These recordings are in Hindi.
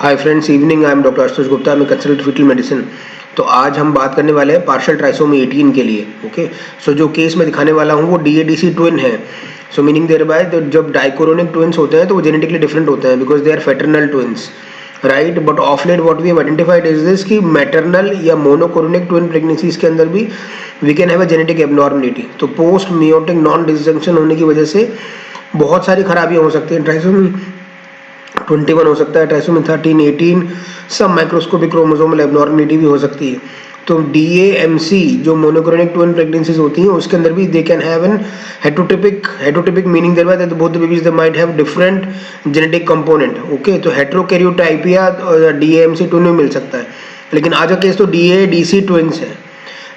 Hi friends, evening. I am doctor Ashutosh Gupta, मैं कंसल्टेंट फीटल मेडिसिन। तो आज हम बात करने वाले हैं पार्शियल ट्राइसोमी 18 के लिए। ओके, सो जो केस मैं दिखाने वाला हूँ वो DADC ट्विन है। सो मीनिंग देयर बाय जब डाइकोरोनिक ट्विन्स होते हैं तो वो जेनेटिकली डिफरेंट होते हैं because they are fraternal twins, right. But of late what we have identified is this कि मैटरनल या मोनोकोरोनिक ट्विन प्रेगनेंसीज के अंदर भी we can have a genetic abnormality. तो पोस्ट मियोटिक नॉन डिसजंक्शन होने की वजह से बहुत सारी खराबियाँ हो सकती हैं। ट्राइसोमी 21 हो सकता है, ट्राइसोमी 13, 18, सब माइक्रोस्कोपिक क्रोमोसोमल एबनॉर्मलिटी भी हो सकती है। तो DAMC जो मोनोक्रोनिक ट्विन प्रेगनेंसीज होती हैं उसके अंदर भी they can have an heterotypic meaning thereby that both the babies they might have different genetic component. Okay, तो हेटेरोकैरियोटाइपिया DAMC ट्विन में मिल सकता है, लेकिन आज का केस तो DADC ट्विन्स है,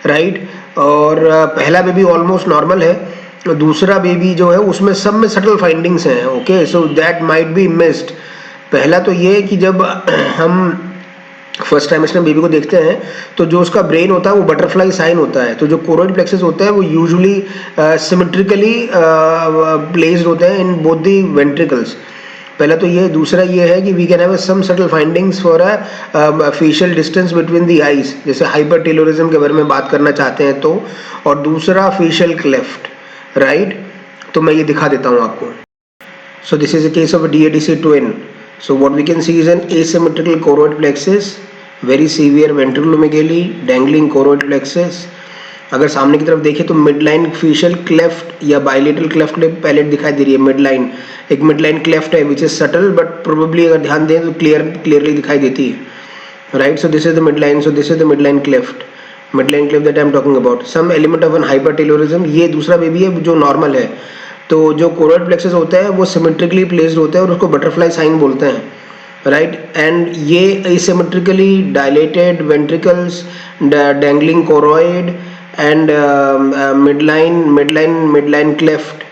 राइट। और पहला बेबी ऑलमोस्ट नॉर्मल है, दूसरा बेबी जो है उसमें सब में सटल फाइंडिंग्स हैं। Okay, so that might be missed. पहला तो ये है कि जब हम फर्स्ट टाइमेस्टर में बेबी को देखते हैं तो जो उसका ब्रेन होता है वो बटरफ्लाई साइन होता है। तो जो कोरोइड प्लेक्सेस होते हैं वो यूजुअली सिमेट्रिकली प्लेस्ड होते हैं इन बोथ दी वेंट्रिकल्स। पहला तो ये। दूसरा ये है कि we can have some subtle findings for a facial distance between the eyes, जैसे हाइपरटेलोरिज्म के बारे में बात करना चाहते हैं तो। और दूसरा फेशियल क्लेफ्ट, राइट। तो मैं ये दिखा देता हूँ आपको। So this is a case of a DADC twin. So what we can see is an asymmetrical choroid plexus, very severe ventriculomegaly, dangling choroid plexus. अगर सामने की तरफ देखें तो मिडलाइन फेशियल क्लेफ्ट या बाइलेटरल क्लेफ्ट पैलेट दिखाई दे रही है। मिडलाइन एक मिडलाइन क्लेफ्ट है which is subtle but probably अगर ध्यान दें तो क्लियरली दिखाई देती है, right. So this is the midline, so this is the midline cleft that I am talking about. Some element of an hypertelorism. ये दूसरा बेबी है जो नॉर्मल है। तो जो कोरोइड प्लेक्सेस होता है वो सिमेट्रिकली प्लेस्ड होता है और उसको बटरफ्लाई साइन बोलते हैं, राइट। एंड ये asymmetrically dilated ventricles, dangling choroid and midline cleft,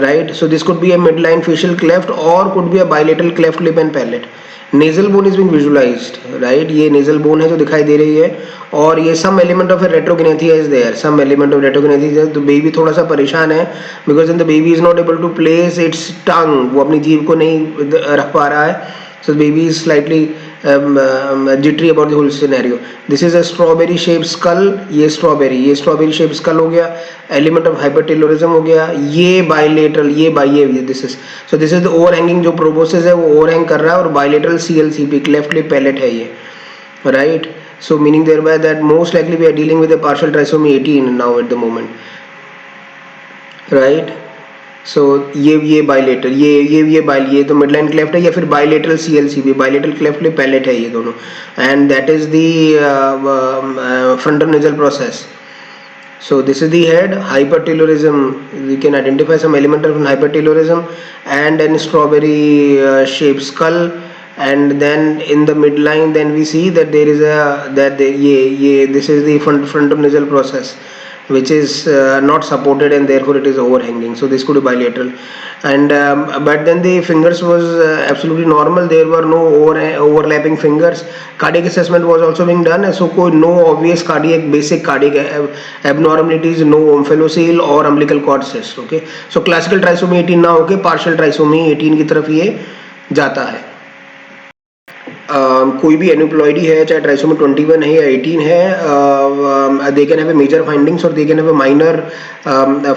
right. So this could be a midline facial cleft or could be a bilateral cleft lip and palate. Nasal bone is being visualised, right. ये नेजल बोन है जो दिखाई दे रही है और ये some element of retrognathia is there, some element of retrognathia. तो बेबी थोड़ा सा परेशान है because in the baby is not able to place its tongue, वो अपनी जीभ को नहीं रख पा रहा है। So baby is slightly jittery about the whole scenario. This is a strawberry shaped skull. ये strawberry shaped skull हो गया, element of hypertelorism हो गया, ये bilateral, ये this is the overhanging जो proboscis है वो overhang कर रहा है और bilateral CLCP cleft lip palate है ये, right. So meaning thereby that most likely we are dealing with a partial trisomy 18 now at the moment, right. सो ये बाइलेटर, ये तो मिडलाइन क्लेफ्ट है या फिर bilateral CLCP, bilateral cleft lip palate है ये दोनों। And that is the frontal nasal process. So this is the head. Hypertelorism, we can identify some element of hypertelorism and then strawberry shaped skull, and then in the midline then we see that there is this is the frontal nasal process which is not supported and therefore it is overhanging. So this could be bilateral, and but then the fingers was absolutely normal. There were no overlapping fingers. Cardiac assessment was also being done, so no obvious basic cardiac abnormalities, no omphalocele or umbilical cord cyst. Okay, so classical trisomy 18 ना होके partial trisomy 18 की तरफ ये जाता है। कोई भी एनुप्लॉइडी है, चाहे ट्राइसोमी 21 है या 18 है, they can have major findings और they can have minor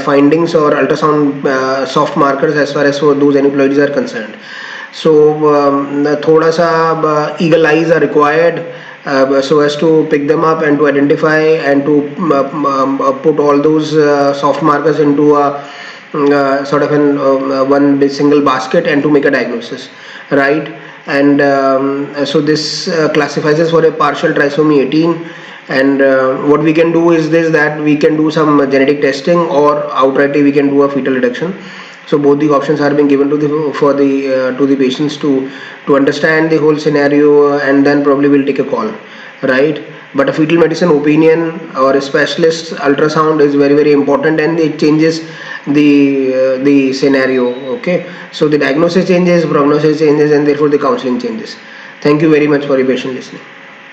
findings और ultrasound soft markers as far as those aneuploidies are concerned. So थोड़ा सा eagle eyes are required so as to pick them up and to identify and to put all those soft markers into a sort of one single basket and to make a diagnosis, right. And so this classifies us for a partial trisomy 18, and what we can do is this, that we can do some genetic testing or outrightly we can do a fetal reduction. So both the options are being given to the patients to understand the whole scenario, and then probably we'll take a call, right. But a fetal medicine opinion or a specialist ultrasound is very, very important, and it changes the scenario. Okay, so the diagnosis changes, prognosis changes, and therefore the counseling changes. Thank you very much for your patient listening.